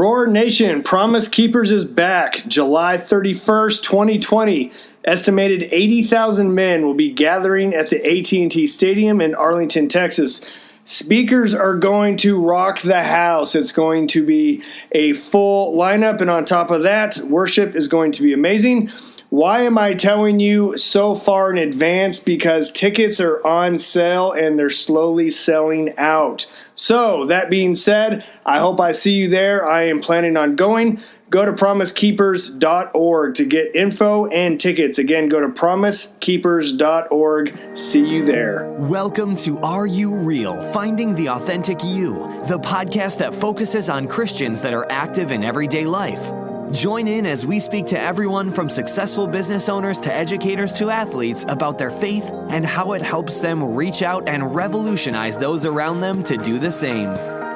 Roar Nation, Promise Keepers is back. July 31st, 2020. Estimated 80,000 men will be gathering at the AT&T Stadium in Arlington, Texas. Speakers are going to rock the house. It's going to be a full lineup, and on top of that, worship is going to be amazing. Why am I telling you so far in advance? Because tickets are on sale and they're slowly selling out. So, that being said, I hope I see you there. I am planning on going. Go to promisekeepers.org to get info and tickets. Again, go to promisekeepers.org. See you there. Welcome to Are You Real? Finding the Authentic You, the podcast that focuses on Christians that are active in everyday life. Join in as we speak to everyone from successful business owners to educators to athletes about their faith and how it helps them reach out and revolutionize those around them to do the same.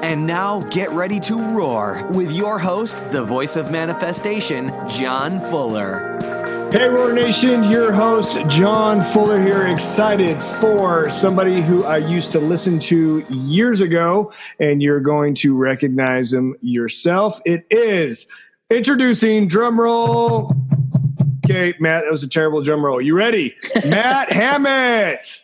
And now get ready to roar with your host, the voice of manifestation, John Fuller. Hey, Roar Nation, your host, John Fuller here, excited for somebody who I used to listen to years ago, and you're going to recognize him yourself. It is introducing, drum roll. Okay, Matt, that was a terrible drum roll. You ready? Matt Hammitt.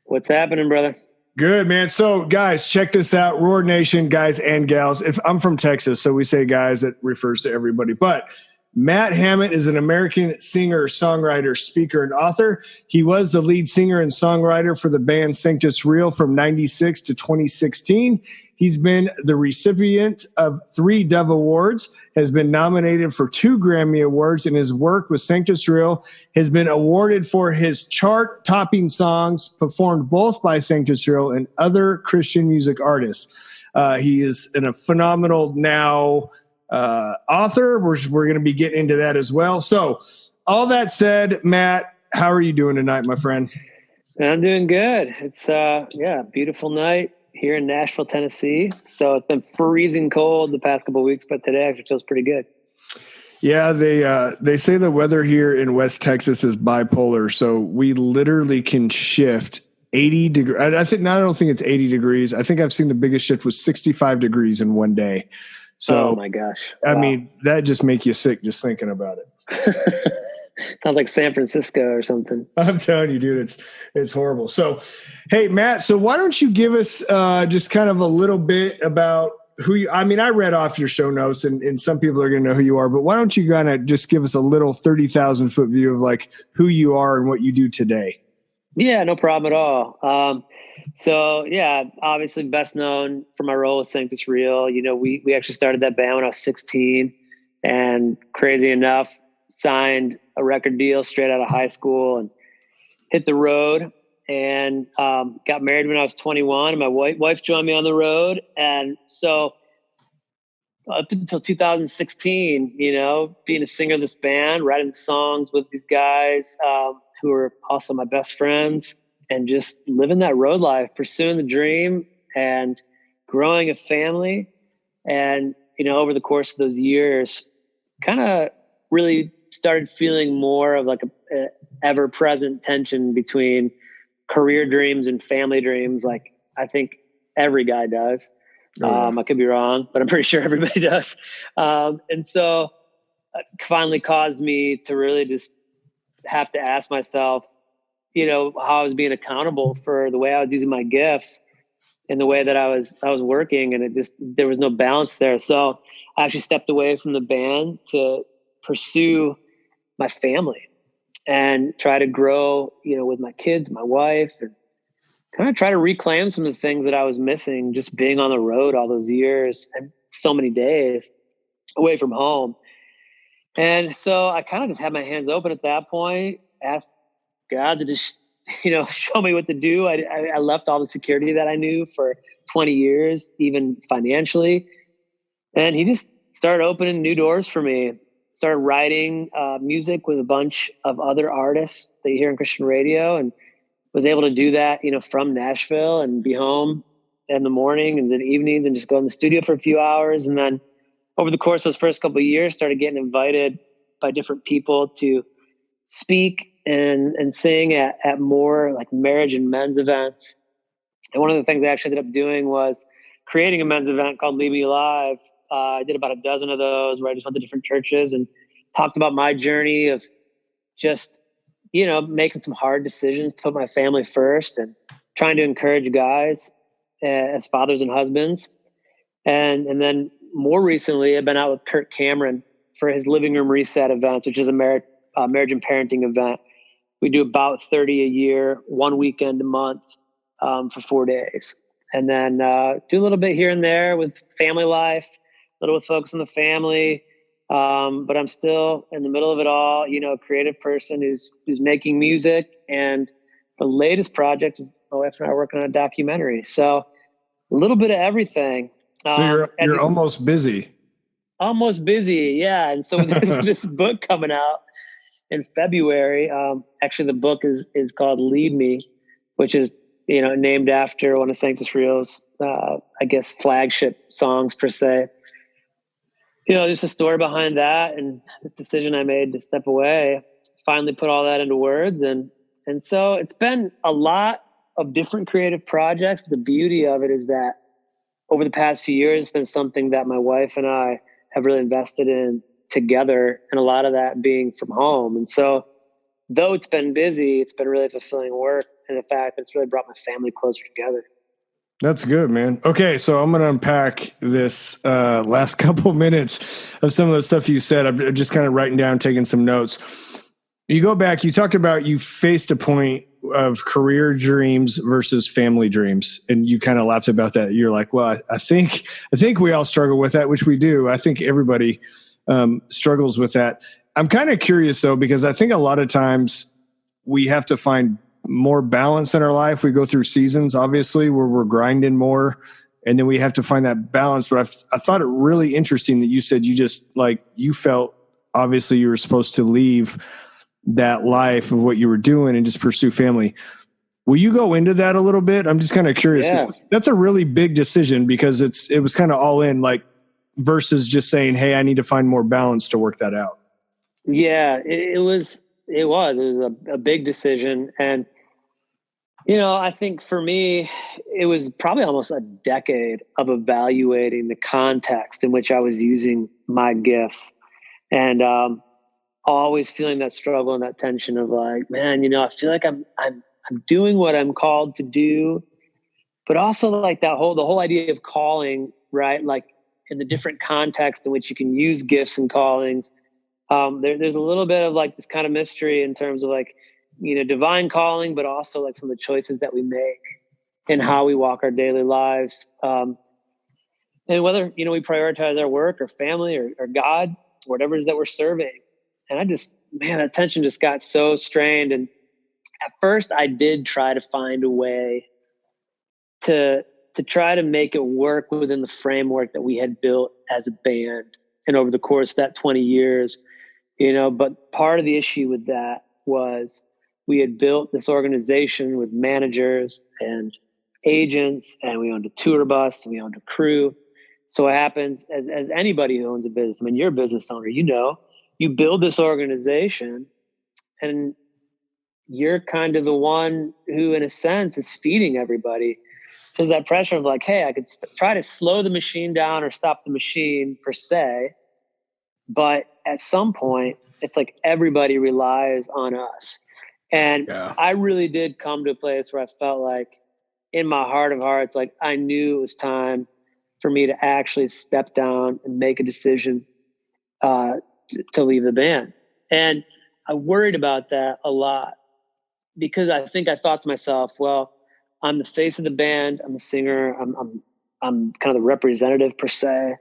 What's happening, brother? Good, man. So, guys, check this out. Roar Nation, guys and gals. If I'm from Texas, so we say guys, that refers to everybody. But Matt Hammitt is an American singer, songwriter, speaker, and author. He was the lead singer and songwriter for the band Sanctus Real from 96 to 2016. He's been the recipient of 3 Dove Awards, has been nominated for 2 Grammy Awards, and his work with Sanctus Real has been awarded for his chart-topping songs performed both by Sanctus Real and other Christian music artists. He is a phenomenal now author. We're going to be getting into that as well. So all that said, Matt, how are you doing tonight, my friend? I'm doing good. It's beautiful night here in Nashville, Tennessee. So it's been freezing cold the past couple of weeks, but today actually feels pretty good. Yeah, they say the weather here in West Texas is bipolar, so we literally can shift 80 degrees. I don't think it's 80 degrees. I think I've seen the biggest shift was 65 degrees in one day. So, oh my gosh. Wow. I mean, that just make you sick just thinking about it. Sounds like San Francisco or something. I'm telling you, dude, it's horrible. So, hey, Matt, so why don't you give us just kind of a little bit about who you, I mean, I read off your show notes and some people are going to know who you are, but why don't you kind of just give us a little 30,000 foot view of like who you are and what you do today? Yeah, no problem at all. So yeah, obviously best known for my role with Sanctus Real. You know, we actually started that band when I was 16 and crazy enough, signed a record deal straight out of high school and hit the road and got married when I was 21. And my wife joined me on the road. And so up until 2016, you know, being a singer of this band, writing songs with these guys who are also my best friends, and just living that road life, pursuing the dream and growing a family. And, you know, over the course of those years, kind of really started feeling more of like a ever-present tension between career dreams and family dreams. Like I think every guy does. I could be wrong, but I'm pretty sure everybody does. And so it finally caused me to really just have to ask myself, you know, how I was being accountable for the way I was using my gifts and the way that I was working. And there was no balance there. So I actually stepped away from the band to pursue my family and try to grow, you know, with my kids, my wife, and kind of try to reclaim some of the things that I was missing just being on the road all those years and so many days away from home. And so I kind of just had my hands open at that point, asked God to just, you know, show me what to do. I left all the security that I knew for 20 years, even financially. And he just started opening new doors for me. Started writing music with a bunch of other artists that you hear on Christian radio, and was able to do that, you know, from Nashville and be home in the morning and then evenings and just go in the studio for a few hours. And then over the course of those first couple of years, started getting invited by different people to speak and sing at more like marriage and men's events. And one of the things I actually ended up doing was creating a men's event called Leave Me Alive I did about a dozen of those where I just went to different churches and talked about my journey of just, making some hard decisions to put my family first and trying to encourage guys as fathers and husbands. And then more recently, I've been out with Kirk Cameron for his Living Room Reset event, which is a marriage and parenting event. We do about 30 a year, one weekend a month for 4 days. And then do a little bit here and there with FamilyLife, a little with Focus on the Family. But I'm still in the middle of it all, a creative person who's making music. And the latest project is my wife and I are working on a documentary. So a little bit of everything. So you're almost busy. Almost busy, yeah. And so there's this book coming out in February. Actually, the book is called Lead Me, which is named after one of Sanctus Real's, flagship songs per se. Just a story behind that and this decision I made to step away. Finally, put all that into words, and so it's been a lot of different creative projects. But the beauty of it is that over the past few years, it's been something that my wife and I have really invested in together, and a lot of that being from home. And so though it's been busy, it's been really fulfilling work. And the fact that it's really brought my family closer together. That's good, man. Okay, so I'm going to unpack this last couple minutes of some of the stuff you said. I'm just kind of writing down, taking some notes. You go back, you talked about you faced a point of career dreams versus family dreams. And you kind of laughed about that. You're like, well, I think we all struggle with that, which we do. I think everybody struggles with that. I'm kind of curious though, because I think a lot of times we have to find more balance in our life. We go through seasons, obviously, where we're grinding more, and then we have to find that balance. But I thought it really interesting that you said you felt obviously you were supposed to leave that life of what you were doing and just pursue family. Will you go into that a little bit? I'm just kind of curious. Yeah. That's a really big decision because it was kind of all in, versus just saying, hey, I need to find more balance to work that out. Yeah, it was a big decision. And, I think for me, it was probably almost a decade of evaluating the context in which I was using my gifts, and always feeling that struggle and that tension of like, man, I feel like I'm doing what I'm called to do, but also like the whole idea of calling, right? Like in the different contexts in which you can use gifts and callings. There's a little bit of like this kind of mystery in terms of like, divine calling, but also like some of the choices that we make and how we walk our daily lives. And whether, we prioritize our work or family or God, or whatever it is that we're serving. And that tension just got so strained. And at first I did try to find a way to try to make it work within the framework that we had built as a band. And over the course of that 20 years, but part of the issue with that was we had built this organization with managers and agents, and we owned a tour bus, and we owned a crew. So what happens as anybody who owns a business, I mean, you're a business owner, you build this organization and you're kind of the one who, in a sense, is feeding everybody. So there's that pressure of like, hey, I could try to slow the machine down or stop the machine per se. But at some point, it's like everybody relies on us. And I really did come to a place where I felt like in my heart of hearts, like I knew it was time for me to actually step down and make a decision to leave the band. And I worried about that a lot because I think I thought to myself, well, I'm the face of the band. I'm the singer. I'm kind of the representative per se.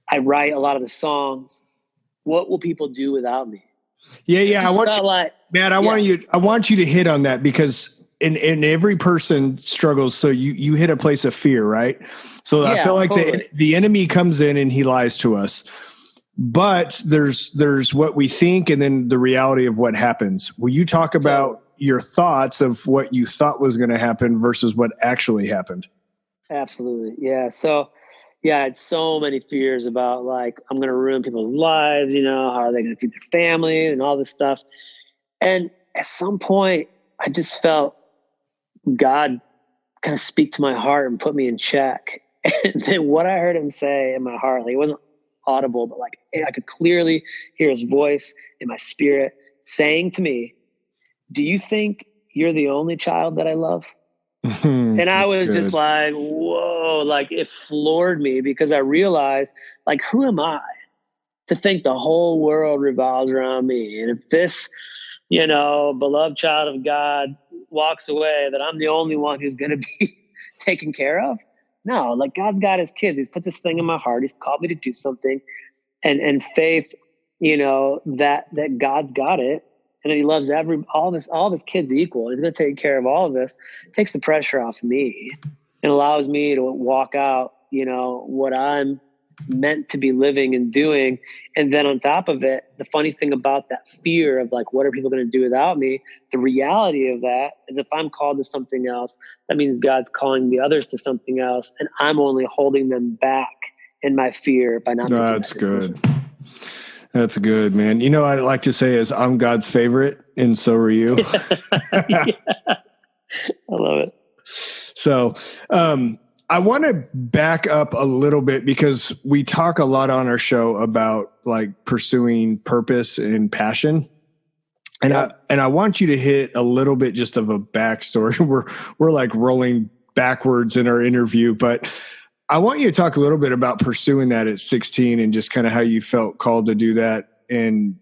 I write a lot of the songs. What will people do without me? Yeah. I want you to hit on that because in every person struggles. So you hit a place of fear, right? So I feel like totally. the enemy comes in and he lies to us, but there's what we think and then the reality of what happens. Will you talk about your thoughts of what you thought was going to happen versus what actually happened? Absolutely. Yeah. So I had so many fears about like, I'm going to ruin people's lives. How are they going to feed their family and all this stuff? And at some point I just felt God kind of speak to my heart and put me in check. And then what I heard him say in my heart, like it wasn't audible, but like I could clearly hear his voice in my spirit saying to me, do you think you're the only child that I love? And I was just like, whoa, like it floored me, because I realized, like, who am I to think the whole world revolves around me? And if this, beloved child of God walks away, that I'm the only one who's going to be taken care of? No, like God's got his kids. He's put this thing in my heart. He's called me to do something, and faith, that God's got it. And he loves all of his kids equal. He's going to take care of all of this. It takes the pressure off me and allows me to walk out, what I'm meant to be living and doing. And then on top of it, the funny thing about that fear of like, what are people going to do without me? The reality of that is, if I'm called to something else, that means God's calling the others to something else. And I'm only holding them back in my fear by not making that decision. Good. That's good, man. You know, I'd like to say is I'm God's favorite, and so are you. Yeah. I love it. So I want to back up a little bit, because we talk a lot on our show about like pursuing purpose and passion. And I want you to hit a little bit just of a backstory. We're like rolling backwards in our interview, but I want you to talk a little bit about pursuing that at 16 and just kind of how you felt called to do that. And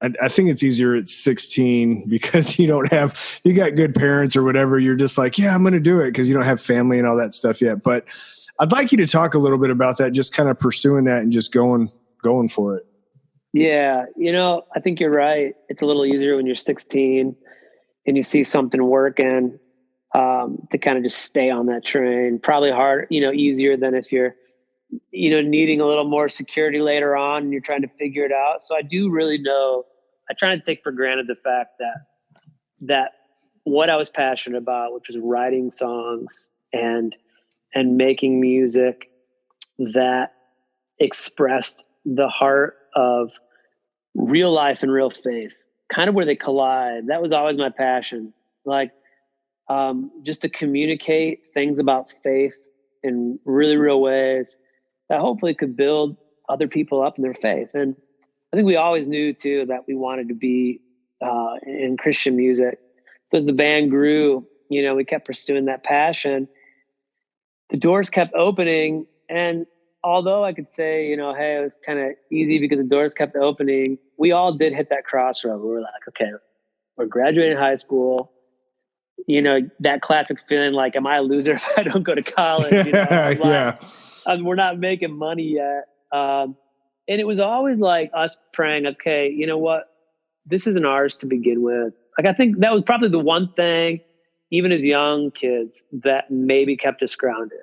I think it's easier at 16 because you got good parents or whatever. You're just like, yeah, I'm going to do it, because you don't have family and all that stuff yet. But I'd like you to talk a little bit about that, just kind of pursuing that and just going for it. Yeah. I think you're right. It's a little easier when you're 16 and you see something working. To kind of just stay on that train. Probably hard, easier than if you're, needing a little more security later on and you're trying to figure it out. So I do really know, I try to take for granted the fact that what I was passionate about, which was writing songs and making music that expressed the heart of real life and real faith, kind of where they collide. That was always my passion. Like, just to communicate things about faith in really real ways that hopefully could build other people up in their faith. And I think we always knew too that we wanted to be in Christian music. So as the band grew, we kept pursuing that passion. The doors kept opening, and although I could say, hey, it was kind of easy because the doors kept opening, we all did hit that crossroad where we're like, okay, we're graduating high school. That classic feeling like, am I a loser if I don't go to college? Yeah. We're not making money yet. And it was always like us praying, okay, you know what? This isn't ours to begin with. Like, I think that was probably the one thing, even as young kids, that maybe kept us grounded.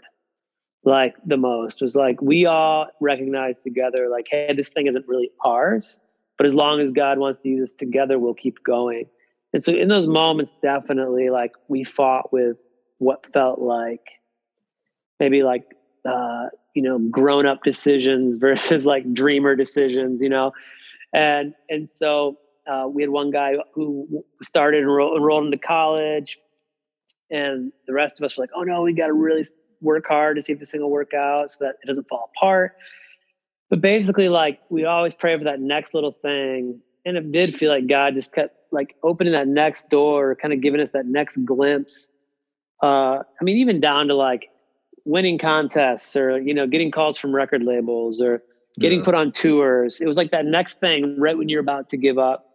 Like the most was like, we all recognized together, like, hey, this thing isn't really ours, but as long as God wants to use us together, we'll keep going. And so in those moments, definitely, like, we fought with what felt like maybe like, grown up decisions versus like dreamer decisions, And so we had one guy who started enrolled into college, and the rest of us were like, oh no, we got to really work hard to see if this thing will work out so that it doesn't fall apart. But basically, like, we always pray for that next little thing. And it did feel like God just kept like opening that next door, kind of giving us that next glimpse. Even down to like winning contests or, getting calls from record labels or getting put on tours. It was like that next thing right when you're about to give up,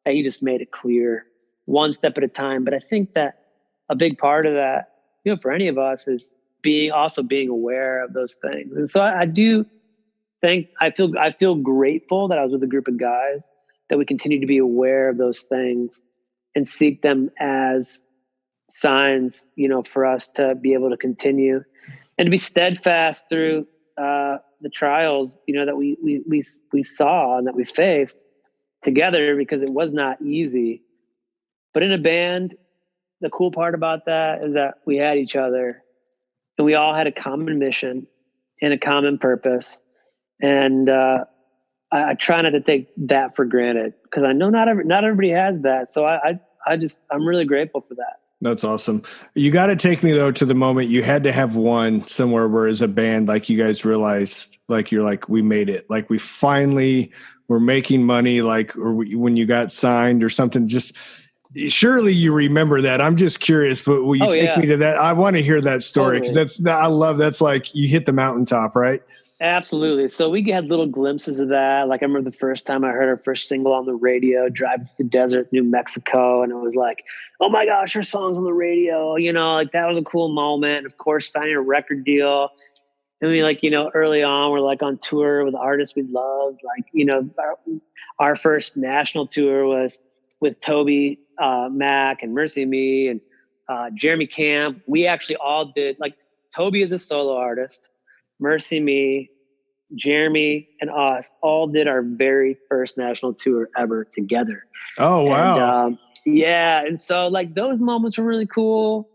that he just made it clear, one step at a time. But I think that a big part of that, for any of us, is being aware of those things. And so I do think, I feel grateful that I was with a group of guys that we continue to be aware of those things and seek them as signs, for us to be able to continue and to be steadfast through the trials, that we saw and that we faced together, because it was not easy. But in a band, the cool part about that is that we had each other, and we all had a common mission and a common purpose. And I try not to take that for granted, because I know not everybody has that. So I'm really grateful for that. That's awesome. You got to take me though to the moment you had to have one somewhere where as a band, like you guys realized, like you're like, we made it, like we finally were making money, like, or when you got signed or something. Just surely you remember that. I'm just curious, but will you take me to that? I want to hear that story because I love that's like you hit the mountaintop, right? Absolutely. So we had little glimpses of that. Like I remember the first time I heard our first single on the radio, driving through the desert, New Mexico. And it was like, oh my gosh, our song's on the radio. You know, like that was a cool moment. And of course, signing a record deal. And we like, you know, early on, we're like on tour with artists we loved. Like, you know, our first national tour was with Toby Mac and Mercy Me and Jeremy Camp. We actually all did, like Toby is a solo artist. Mercy Me, Jeremy, and us all did our very first national tour ever together. Oh, wow. And, yeah. And so like those moments were really cool.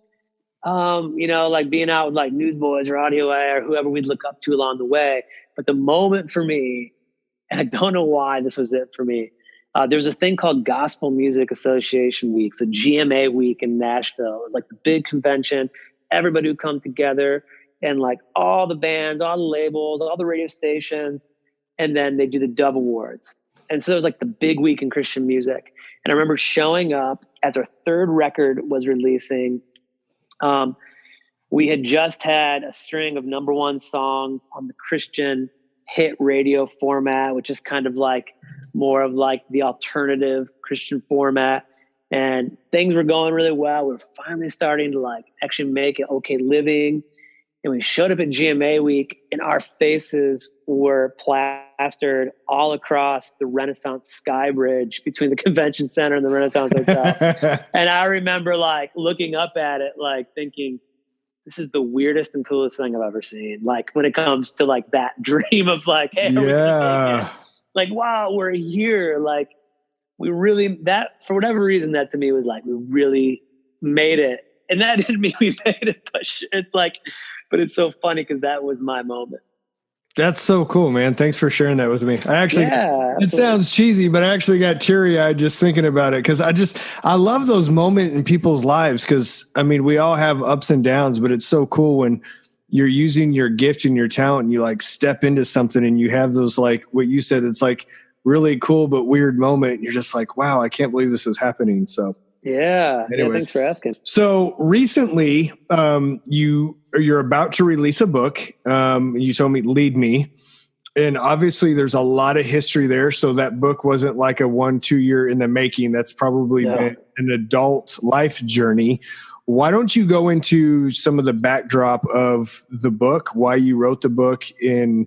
You know, like being out with like Newsboys or Audio A or whoever we'd look up to along the way. But the moment for me, and I don't know why this was it for me, there was this thing called Gospel Music Association Week, so GMA Week in Nashville. It was like the big convention. Everybody would come together. And like all the bands, all the labels, all the radio stations, and then they do the Dove Awards. And so it was like the big week in Christian music. And I remember showing up as our third record was releasing. We had just had a string of number one songs on the Christian hit radio format, which is kind of like more of like the alternative Christian format. And things were going really well. We were finally starting to like actually make it okay living. And we showed up at GMA week and our faces were plastered all across the Renaissance Sky Bridge between the convention center and the Renaissance Hotel. And I remember like looking up at it, like thinking, this is the weirdest and coolest thing I've ever seen. Like when it comes to like that dream of like, hey, like, wow, we're here. Like we really, that for whatever reason, that to me was like, we really made it. And that didn't mean we made it, but it's like, but it's so funny because that was my moment. That's so cool, man. Thanks for sharing that with me. I actually, it sounds cheesy, but I actually got teary-eyed just thinking about it because I love those moments in people's lives because, I mean, we all have ups and downs, but it's so cool when you're using your gift and your talent and you like step into something and you have those, like what you said, it's like really cool but weird moment. And you're just like, wow, I can't believe this is happening. So yeah. Thanks for asking. So recently, you're about to release a book. You told me Lead Me, and obviously there's a lot of history there. So that book wasn't like a 1-2 year in the making. That's probably been an adult life journey. Why don't you go into some of the backdrop of the book, why you wrote the book, and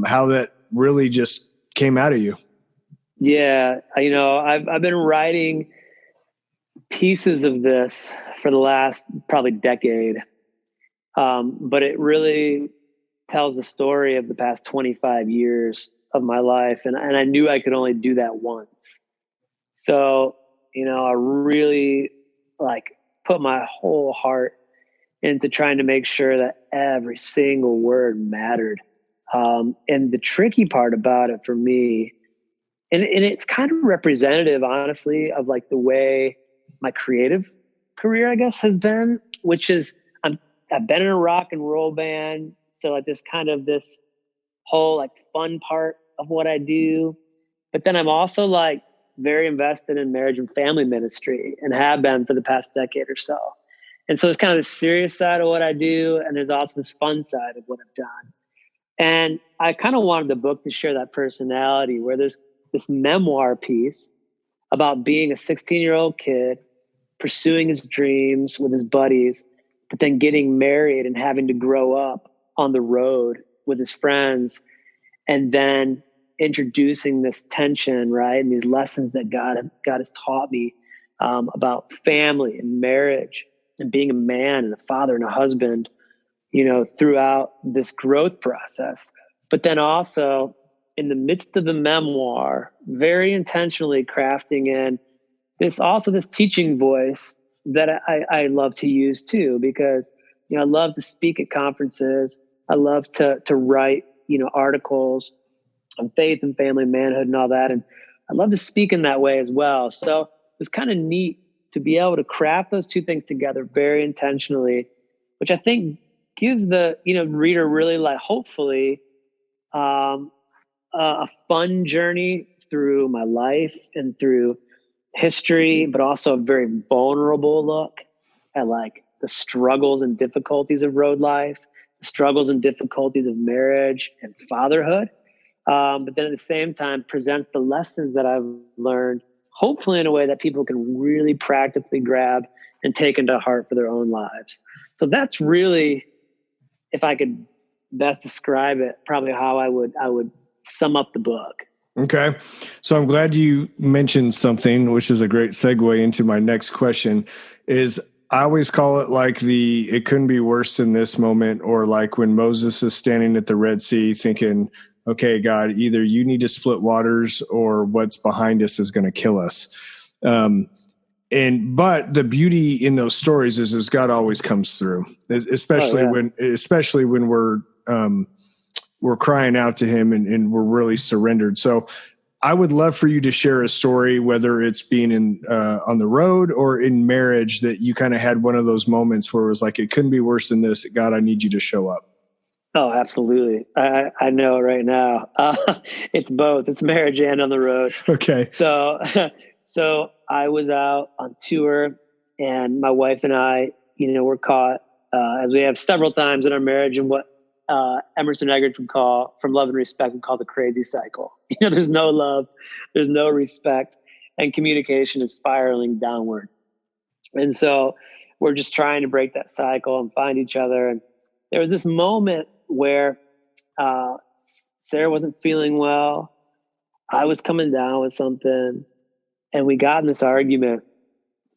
how that really just came out of you? Yeah, you know, I've been writing pieces of this for the last probably decade. But it really tells the story of the past 25 years of my life. And I knew I could only do that once. So, you know, I really like put my whole heart into trying to make sure that every single word mattered. And the tricky part about it for me, and it's kind of representative, honestly, of like the way my creative career, I guess, has been, which is I've been in a rock and roll band. So like there's kind of this whole like fun part of what I do. But then I'm also like very invested in marriage and family ministry and have been for the past decade or so. And so it's kind of the serious side of what I do. And there's also this fun side of what I've done. And I kind of wanted the book to share that personality where there's this memoir piece about being a 16-year-old kid pursuing his dreams with his buddies, but then getting married and having to grow up on the road with his friends, and then introducing this tension, right? And these lessons that God has taught me about family and marriage and being a man and a father and a husband, you know, throughout this growth process. But then also in the midst of the memoir, very intentionally crafting in this teaching voice that I love to use too, because, you know, I love to speak at conferences. I love to write, you know, articles on faith and family, manhood and all that. And I love to speak in that way as well. So it was kind of neat to be able to craft those two things together very intentionally, which I think gives the, reader really like, hopefully, a fun journey through my life and through history, but also a very vulnerable look at like the struggles and difficulties of road life, the struggles and difficulties of marriage and fatherhood. But then at the same time presents the lessons that I've learned, hopefully in a way that people can really practically grab and take into heart for their own lives. So that's really, if I could best describe it, probably how I would sum up the book. Okay. So I'm glad you mentioned something, which is a great segue into my next question, is I always call it like it couldn't be worse than this moment, or like when Moses is standing at the Red Sea thinking, okay, God, either you need to split waters or what's behind us is going to kill us. But the beauty in those stories is God always comes through, especially when we're crying out to him and we're really surrendered. So I would love for you to share a story, whether it's being on the road or in marriage, that you kind of had one of those moments where it was like, it couldn't be worse than this. God, I need you to show up. Oh, absolutely. I know right now. It's both. It's marriage and on the road. Okay. So I was out on tour, and my wife and I, were caught, as we have several times in our marriage, in what Emerson Eggers would call, from Love and Respect, would call the crazy cycle. There's no love, there's no respect, and communication is spiraling downward. And so we're just trying to break that cycle and find each other. And there was this moment where Sarah wasn't feeling well. I was coming down with something, and we got in this argument.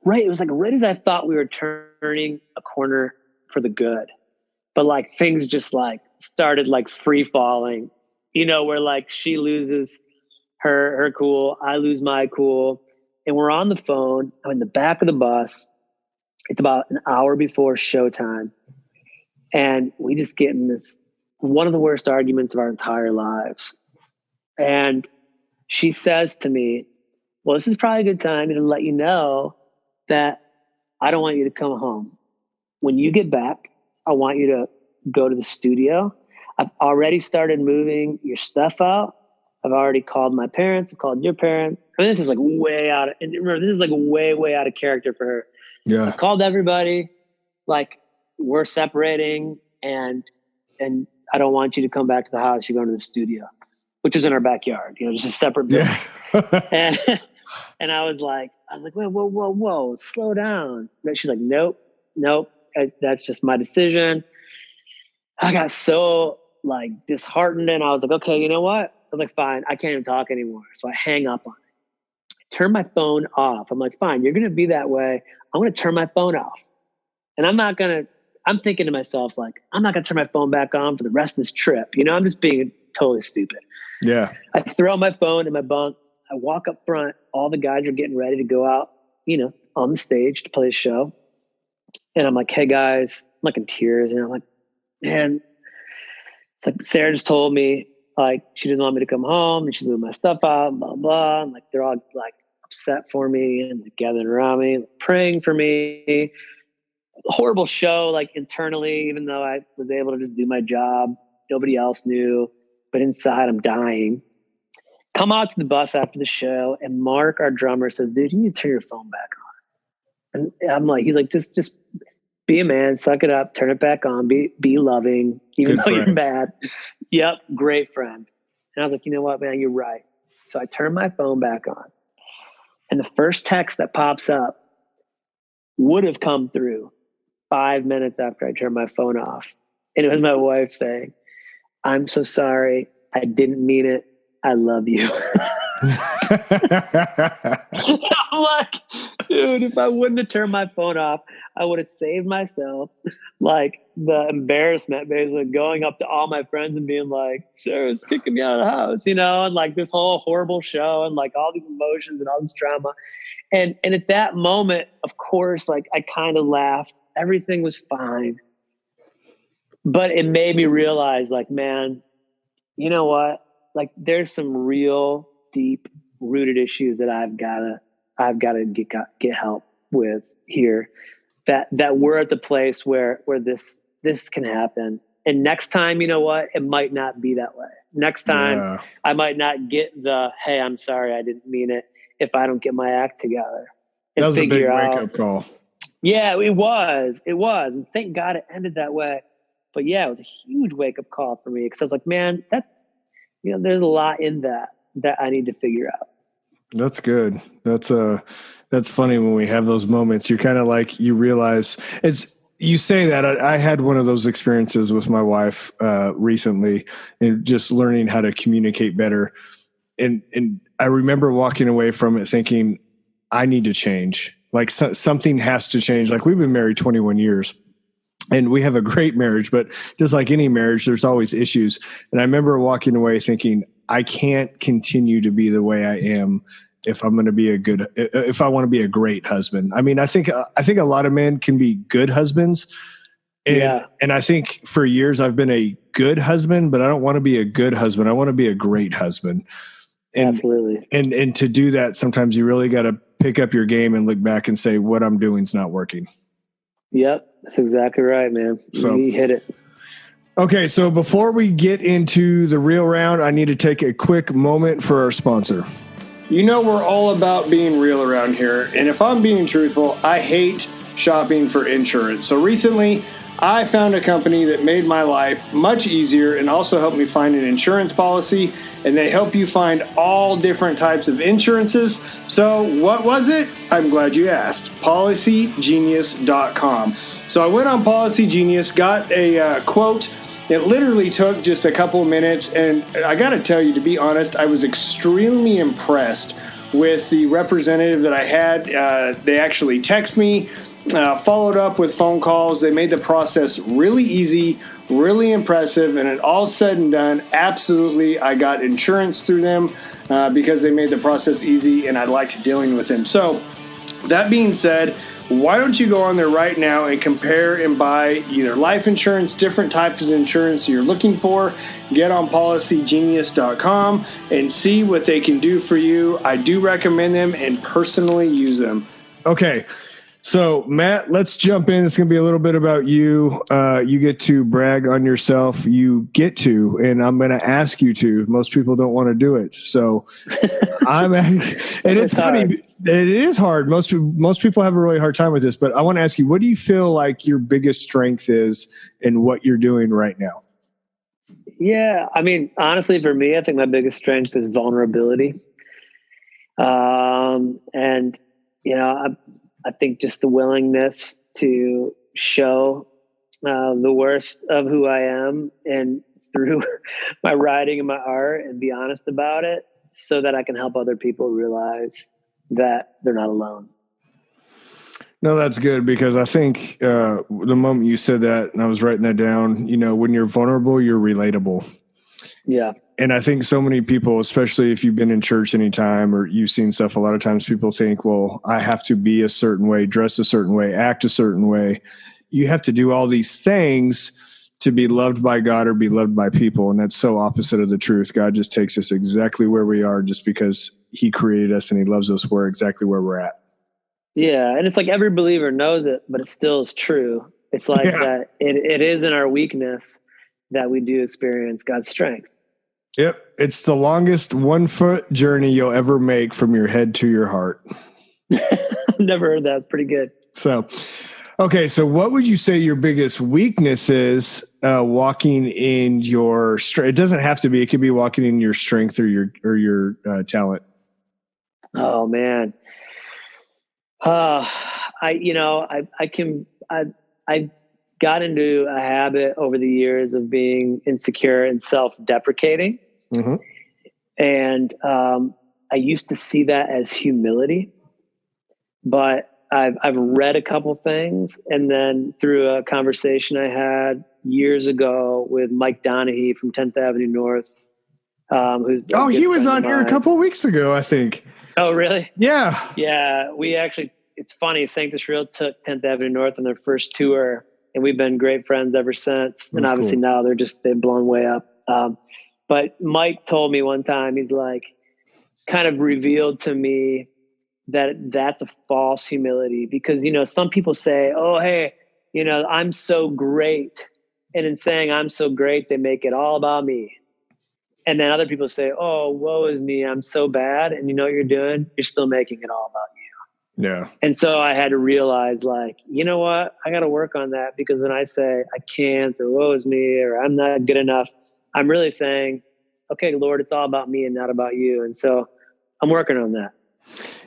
It was like right as I thought we were turning a corner for the good. But like things just like started like free falling, where like she loses her cool, I lose my cool. And we're on the phone. I'm in the back of the bus. It's about an hour before showtime. And we just get in this, one of the worst arguments of our entire lives. And she says to me, well, this is probably a good time to let you know that I don't want you to come home. When you get back, I want you to go to the studio. I've already started moving your stuff out. I've already called my parents. I've called your parents. I mean, this is like way out of, and remember, this is like way out of character for her. Yeah. I've called everybody. Like, we're separating, and I don't want you to come back to the house. You're going to the studio, which is in our backyard, just a separate building. Yeah. and I was like, whoa, slow down. And she's like, nope. That's just my decision. I got so like disheartened, and I was like, okay, you know what? I was like, fine, I can't even talk anymore. So I hang up on it. Turn my phone off. I'm like, fine, you're going to be that way. I'm going to turn my phone off. And I'm thinking to myself, like, I'm not going to turn my phone back on for the rest of this trip. I'm just being totally stupid. Yeah. I throw my phone in my bunk. I walk up front. All the guys are getting ready to go out, on the stage to play a show. And I'm like, hey guys, I'm like in tears. And I'm like, man, it's like Sarah just told me, like, she doesn't want me to come home and she's moving my stuff out, blah, blah. And like, they're all like upset for me and like, gathering around me, like, praying for me. Horrible show, like internally, even though I was able to just do my job. Nobody else knew, but inside I'm dying. Come out to the bus after the show, and Mark, our drummer, says, dude, you need to turn your phone back on. And I'm like, he's like, just be a man, suck it up, turn it back on, be loving, even though you're mad. Yep, great friend. And I was like, you know what, man, you're right. So I turned my phone back on. And the first text that pops up would have come through 5 minutes after I turned my phone off. And it was my wife saying, I'm so sorry. I didn't mean it. I love you. I'm like, dude, if I wouldn't have turned my phone off, I would have saved myself like the embarrassment, basically going up to all my friends and being like, Sarah's kicking me out of the house, and like this whole horrible show and like all these emotions and all this drama. And at that moment, of course, like I kind of laughed. Everything was fine. But it made me realize, like, man, you know what? Like, there's some real deep rooted issues that I've gotta get help with here, that we're at the place where this can happen. And next time, you know what? It might not be that way. Next time I might not get the, hey, I'm sorry, I didn't mean it, if I don't get my act together. That was a big wake-up call. Yeah, it was. And thank God it ended that way. But yeah, it was a huge wake-up call for me, because I was like, man, there's a lot in that I need to figure out. That's good. That's funny when we have those moments. You're kind of like, you realize you say that. I had one of those experiences with my wife recently, and just learning how to communicate better. And I remember walking away from it thinking, I need to change. Like something has to change. Like, we've been married 21 years. And we have a great marriage, but just like any marriage, there's always issues. And I remember walking away thinking, I can't continue to be the way I am if I'm going to be if I want to be a great husband. I mean, I think a lot of men can be good husbands. And I think for years I've been a good husband, but I don't want to be a good husband. I want to be a great husband. And, absolutely. And to do that, sometimes you really got to pick up your game and look back and say, what I'm doing is not working. Yep. That's exactly right, man. So you hit it. Okay. So before we get into the real round, I need to take a quick moment for our sponsor. You know, we're all about being real around here. And if I'm being truthful, I hate shopping for insurance. So recently I found a company that made my life much easier and also helped me find an insurance policy. And they help you find all different types of insurances. So what was it? I'm glad you asked. PolicyGenius.com. So I went on Policy Genius, got a quote. It literally took just a couple of minutes. And I got to tell you, to be honest, I was extremely impressed with the representative that I had. They actually text me, followed up with phone calls. They made the process really easy, really impressive. And it all said and done, absolutely, I got insurance through them because they made the process easy and I liked dealing with them. So that being said, why don't you go on there right now and compare and buy either life insurance, different types of insurance you're looking for. Get on PolicyGenius.com and see what they can do for you. I do recommend them and personally use them. Okay. So, Matt, let's jump in. It's going to be a little bit about you. You get to brag on yourself. You get to, and I'm going to ask you to. Most people don't want to do it. So, and it's funny. It is hard. Most people have a really hard time with this. But I want to ask you, what do you feel like your biggest strength is in what you're doing right now? Yeah, I mean, honestly, for me, I think my biggest strength is vulnerability. And you know, I think just the willingness to show the worst of who I am and through my writing and my art and be honest about it so that I can help other people realize that they're not alone. No, that's good, because I think the moment you said that, and I was writing that down, you know, when you're vulnerable, you're relatable. Yeah. And I think so many people, especially if you've been in church any time or you've seen stuff, a lot of times people think, well, I have to be a certain way, dress a certain way, act a certain way. You have to do all these things to be loved by God or be loved by people. And that's so opposite of the truth. God just takes us exactly where we are just because he created us and he loves us. We're exactly where we're at. Yeah. And it's like every believer knows it, but it still is true. It's like that it is in our weakness that we do experience God's strength. Yep. It's the longest 1-foot journey you'll ever make from your head to your heart. I've never heard that. It's pretty good. So, okay. So what would you say your biggest weakness is walking in your strength? It doesn't have to be, it could be walking in your strength or your talent. Oh man. I got into a habit over the years of being insecure and self-deprecating. Mm-hmm. And I used to see that as humility, but I've read a couple things, and then through a conversation I had years ago with Mike Donahue from 10th Avenue North, he was on here a couple of weeks ago, I think. Oh, really? Yeah. Yeah. We actually, it's funny, Sanctus Real took 10th Avenue North on their first tour, and we've been great friends ever since. And obviously now they've blown way up. But Mike told me one time, he's like, kind of revealed to me that's a false humility, because, some people say, oh, hey, I'm so great. And in saying I'm so great, they make it all about me. And then other people say, oh, woe is me, I'm so bad. And you know what you're doing? You're still making it all about you. Yeah. And so I had to realize, like, you know what? I got to work on that, because when I say I can't, or woe is me, or I'm not good enough, I'm really saying, okay, Lord, it's all about me and not about you. And so I'm working on that.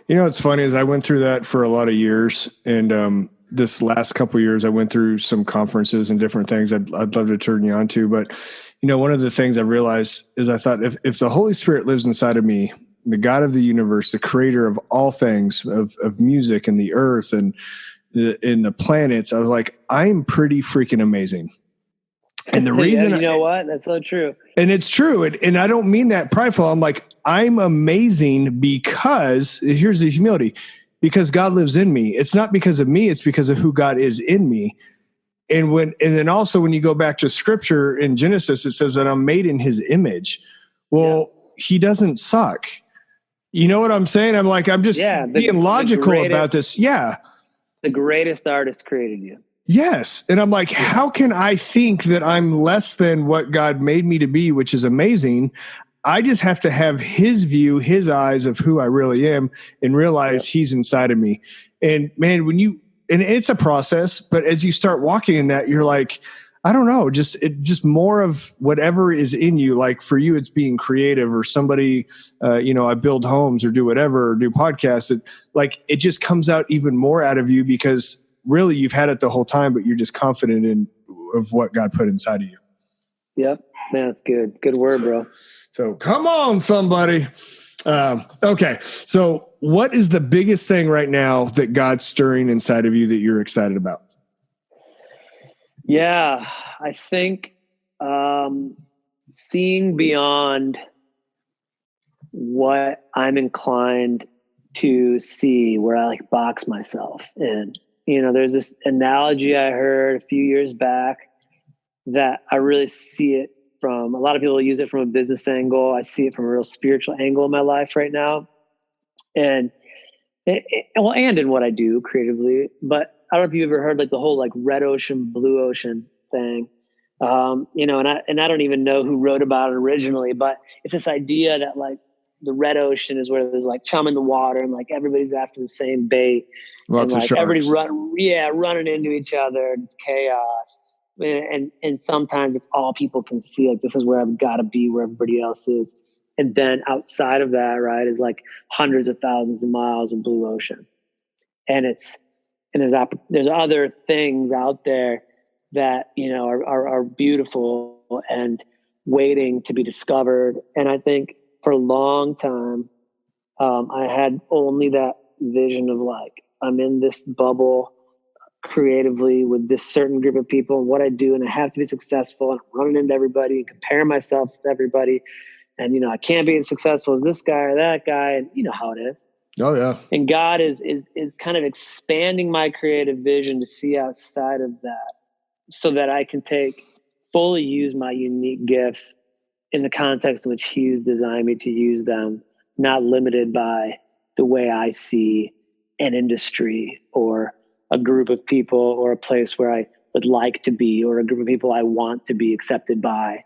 What's funny is I went through that for a lot of years. And this last couple of years, I went through some conferences and different things I'd love to turn you on to. But, one of the things I realized is I thought if the Holy Spirit lives inside of me, the God of the universe, the creator of all things, of music and the earth and the planets, I was like, I'm pretty freaking amazing. And the reason, you know what? That's so true. And it's true. And I don't mean that prideful. I'm like, I'm amazing because here's the humility, because God lives in me. It's not because of me. It's because of who God is in me. And then also when you go back to scripture in Genesis, it says that I'm made in his image. Well, He doesn't suck. You know what I'm saying? I'm like, I'm just being logical about this. Yeah. The greatest artist created you. Yes. And I'm like, how can I think that I'm less than what God made me to be, which is amazing? I just have to have his view, his eyes of who I really am, and realize he's inside of me. And man, and it's a process, but as you start walking in that, you're like, I don't know, just more of whatever is in you. Like for you, it's being creative, or somebody, I build homes or do whatever, or do podcasts. It just comes out even more out of you, because really you've had it the whole time, but you're just confident of what God put inside of you. Yep. Man, that's good. Good word, bro. So come on, somebody. Okay. So what is the biggest thing right now that God's stirring inside of you that you're excited about? Yeah, I think seeing beyond what I'm inclined to see, where I box myself in. There's this analogy I heard a few years back that I really see it from. A lot of people use it from a business angle. I see it from a real spiritual angle in my life right now. And in what I do creatively. But I don't know if you've ever heard the whole red ocean, blue ocean thing. And I don't even know who wrote about it originally, but it's this idea that the red ocean is where there's chum in the water, and everybody's after the same bait. Lots of sharks. Everybody's running into each other. It's chaos. And sometimes it's all people can see. This is where I've got to be, where everybody else is. And then outside of that, right, is hundreds of thousands of miles of blue ocean. And there's other things out there that, are beautiful and waiting to be discovered. And I think for a long time, I had only that vision of I'm in this bubble creatively with this certain group of people and what I do, and I have to be successful, and I'm running into everybody and comparing myself to everybody. And, I can't be as successful as this guy or that guy. And you know how it is. Oh yeah. And God is kind of expanding my creative vision to see outside of that, so that I can fully use my unique gifts in the context in which he's designed me to use them, not limited by the way I see an industry or a group of people or a place where I would like to be, or a group of people I want to be accepted by.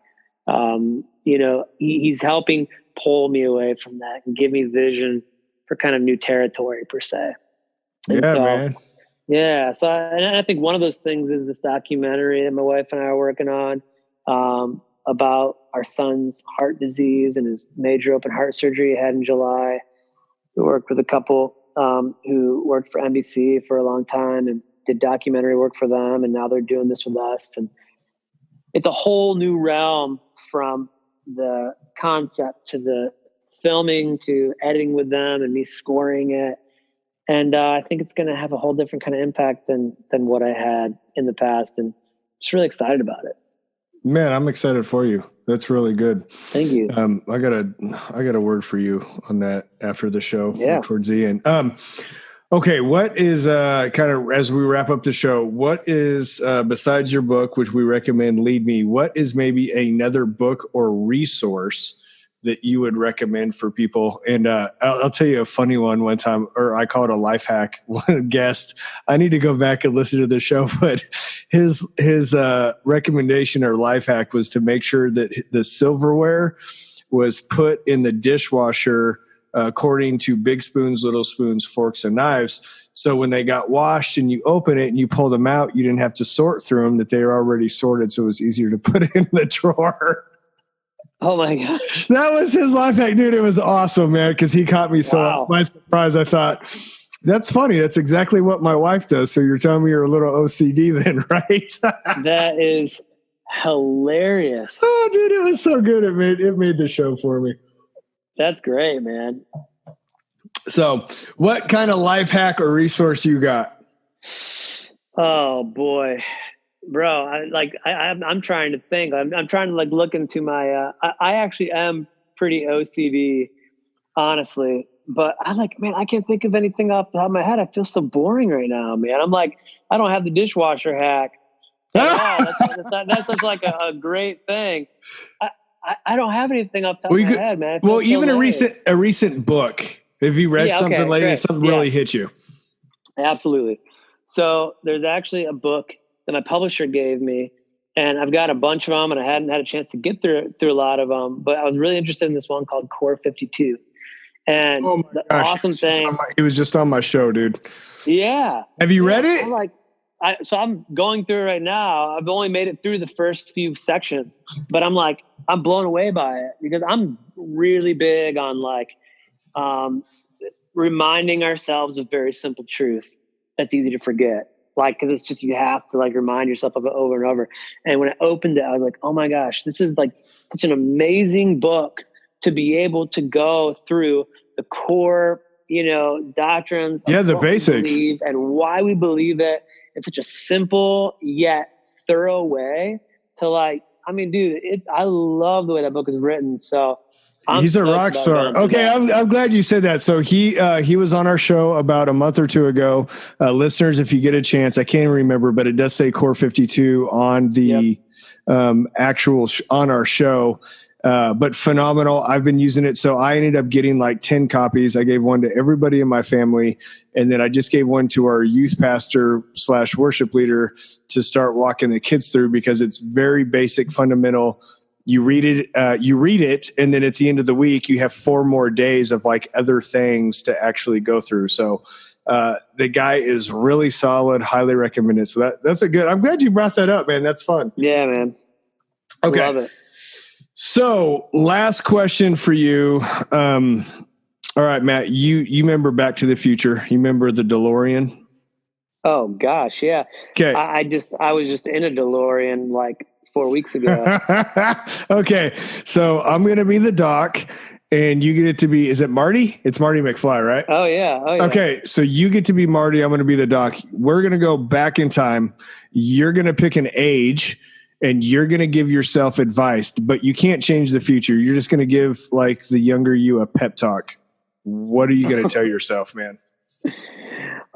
He's helping pull me away from that and give me vision for kind of new territory per se. Man. Yeah. So I think one of those things is this documentary that my wife and I are working on, about our son's heart disease and his major open heart surgery he had in July. We worked with a couple who worked for NBC for a long time and did documentary work for them. And now they're doing this with us. And it's a whole new realm, from the concept to the filming to editing with them and me scoring it. And I think it's going to have a whole different kind of impact than what I had in the past. And I'm just really excited about it. Man, I'm excited for you. That's really good. Thank you. I got a word for you on that after the show, towards the end. Okay. What is, kind of as we wrap up the show, what is, besides your book, which we recommend, Lead Me, what is maybe another book or resource that you would recommend for people? And I'll tell you a funny one time, or I call it a life hack. One guest, I need to go back and listen to the show, but his recommendation or life hack was to make sure that the silverware was put in the dishwasher according to big spoons, little spoons, forks, and knives. So when they got washed and you open it and you pull them out, you didn't have to sort through them, that they were already sorted. So it was easier to put it in the drawer. Oh my gosh. That was his life hack, dude. It was awesome, man. Cause he caught me so by surprise. I thought, that's funny. That's exactly what my wife does. So you're telling me you're a little OCD then, right? That is hilarious. Oh, dude, it was so good. It made the show for me. That's great, man. So what kind of life hack or resource you got? Oh boy, bro. I'm trying to think. I'm trying to look into my, I actually am pretty OCD, honestly, but I can't think of anything off the top of my head. I feel so boring right now, man. I'm like, I don't have the dishwasher hack at all. That's such like a great thing. I don't have anything off the top of my head, man. Well, even a recent book. Have you read something lately? Something really hit you? Absolutely. So there's actually a book that my publisher gave me, and I've got a bunch of them, and I hadn't had a chance to get through a lot of them, but I was really interested in this one called Core 52. And awesome thing. It was just on my show, dude. Yeah. Have you read it? So I'm going through it right now. I've only made it through the first few sections, but I'm blown away by it because I'm really big on reminding ourselves of very simple truth that's easy to forget. Cause it's just, you have to remind yourself of it over and over. And when I opened it, I was like, oh my gosh, this is such an amazing book to be able to go through the core, doctrines. Yeah. The basics. And why we believe it in such a simple yet thorough way to dude, I love the way that book is written. So he's a rock star. Okay. I'm glad you said that. So he was on our show about a month or two ago. Listeners, if you get a chance, I can't remember, but it does say Core 52 on the actual on our show. But phenomenal. I've been using it. So I ended up getting 10 copies. I gave one to everybody in my family. And then I just gave one to our youth pastor / worship leader to start walking the kids through, because it's very basic, fundamental. You read it. And then at the end of the week, you have 4 more days of other things to actually go through. So, the guy is really solid, highly recommended. So that's I'm glad you brought that up, man. That's fun. Yeah, man. Okay. Love it. So last question for you. All right, Matt, you remember Back to the Future? You remember the DeLorean? Oh gosh. Yeah. Okay. I was just in a DeLorean 4 weeks ago. Okay. So I'm going to be the doc and you get to be, is it Marty? It's Marty McFly, right? Oh yeah. Okay. So you get to be Marty. I'm going to be the doc. We're going to go back in time. You're going to pick an age and you're going to give yourself advice, but you can't change the future. You're just going to give the younger you a pep talk. What are you going to tell yourself, man?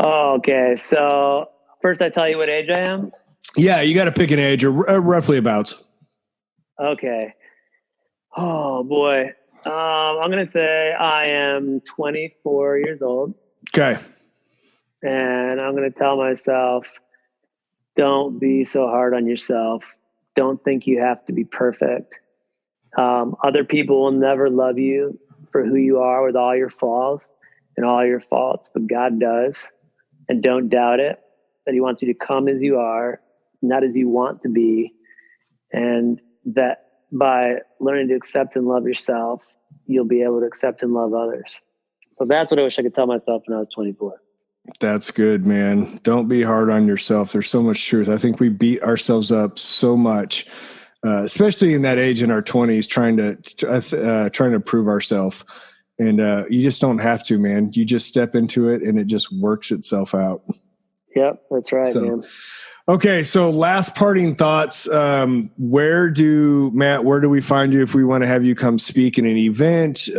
Oh, okay. So first I tell you what age I am? Yeah, you got to pick an age or roughly about. Okay. Oh boy. I'm going to say I am 24 years old. Okay. And I'm going to tell myself, don't be so hard on yourself. Don't think you have to be perfect. Other people will never love you for who you are with all your flaws and all your faults, but God does. And don't doubt it, that he wants you to come as you are, not as you want to be. And that by learning to accept and love yourself, you'll be able to accept and love others. So that's what I wish I could tell myself when I was 24. That's good, man. Don't be hard on yourself. There's so much truth. I think we beat ourselves up so much, especially in that age in our 20s, trying to prove ourselves. And you just don't have to, man. You just step into it and it just works itself out. Yep, that's right, man. Okay, so last parting thoughts. Where do we find you if we want to have you come speak in an event?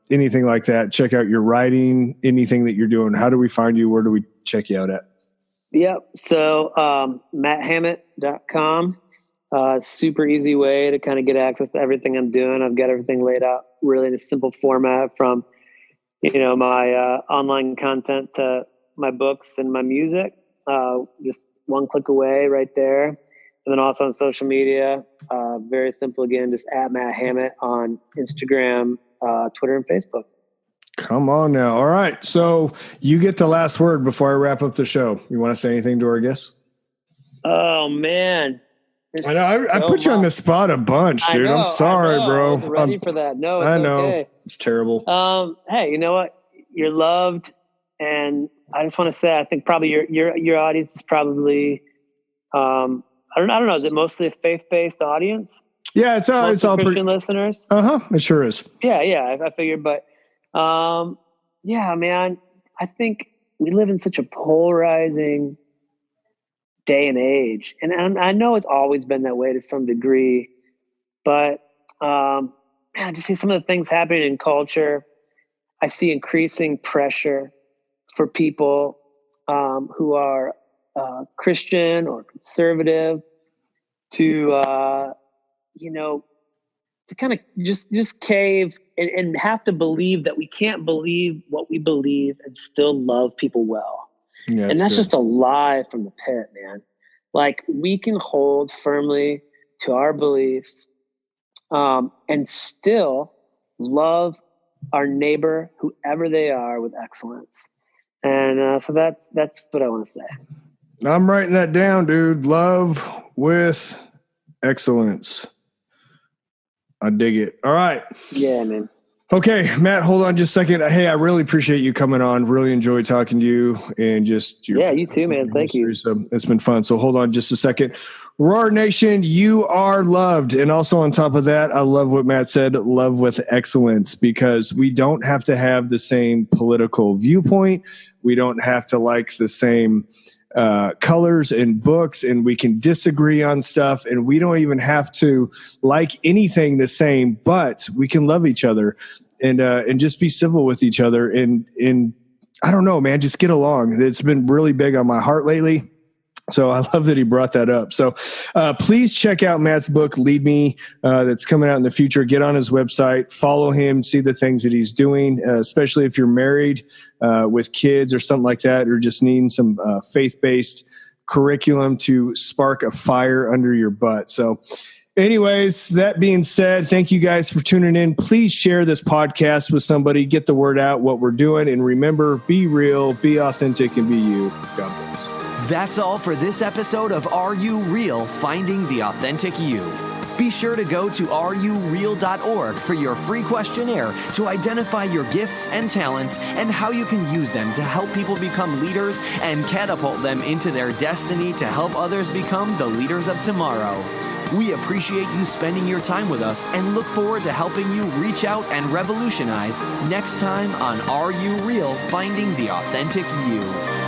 Anything like that, check out your writing, anything that you're doing. How do we find you? Where do we check you out at? Yep. So, matthammitt.com. Super easy way to kind of get access to everything I'm doing. I've got everything laid out really in a simple format, from, my online content to my books and my music. Just one click away right there. And then also on social media, very simple again, just at Matt Hammit on Instagram, Twitter, and Facebook. Come on now. All right. So you get the last word before I wrap up the show. You want to say anything to our guests? Oh, man. I know. I put you on the spot a bunch, dude. I'm sorry, bro. I was ready for that. No, it's I know. okay. It's terrible. Hey, you know what? You're loved. And I just want to say, I think probably your audience is probably, I don't know. Is it mostly a faith-based audience? Yeah, it's all Christian listeners. It sure is. Yeah. I figured, but yeah, man. I think we live in such a polarizing day and age, and I know it's always been that way to some degree, but man, just see some of the things happening in culture. I see increasing pressure for people who are Christian or conservative to to kind of just cave and have to believe that we can't believe what we believe and still love people well. Yeah, and that's good. just a lie from the pit, man. Like, we can hold firmly to our beliefs and still love our neighbor, whoever they are, with excellence. And so that's what I want to say. I'm writing that down, dude. Love with excellence. I dig it. All right. Yeah, man. Okay, Matt, hold on just a second. Hey, I really appreciate you coming on. Really enjoyed talking to you, and just you too, man. Thank you. So it's been fun. So hold on just a second. Roar Nation, you are loved. And also on top of that, I love what Matt said, love with excellence, because we don't have to have the same political viewpoint. We don't have to like the same colors and books, and we can disagree on stuff, and we don't even have to like anything the same, but we can love each other and just be civil with each other. And I don't know, man, just get along. It's been really big on my heart lately. So I love that he brought that up. So please check out Matt's book, Lead Me, that's coming out in the future. Get on his website, follow him, see the things that he's doing, especially if you're married with kids or something like that, or just needing some faith-based curriculum to spark a fire under your butt. So anyways, that being said, thank you guys for tuning in. Please share this podcast with somebody. Get the word out what we're doing. And remember, be real, be authentic, and be you. God bless. That's all for this episode of Are You Real? Finding the Authentic You. Be sure to go to areyoureal.org for your free questionnaire to identify your gifts and talents and how you can use them to help people become leaders and catapult them into their destiny to help others become the leaders of tomorrow. We appreciate you spending your time with us and look forward to helping you reach out and revolutionize next time on Are You Real? Finding the Authentic You.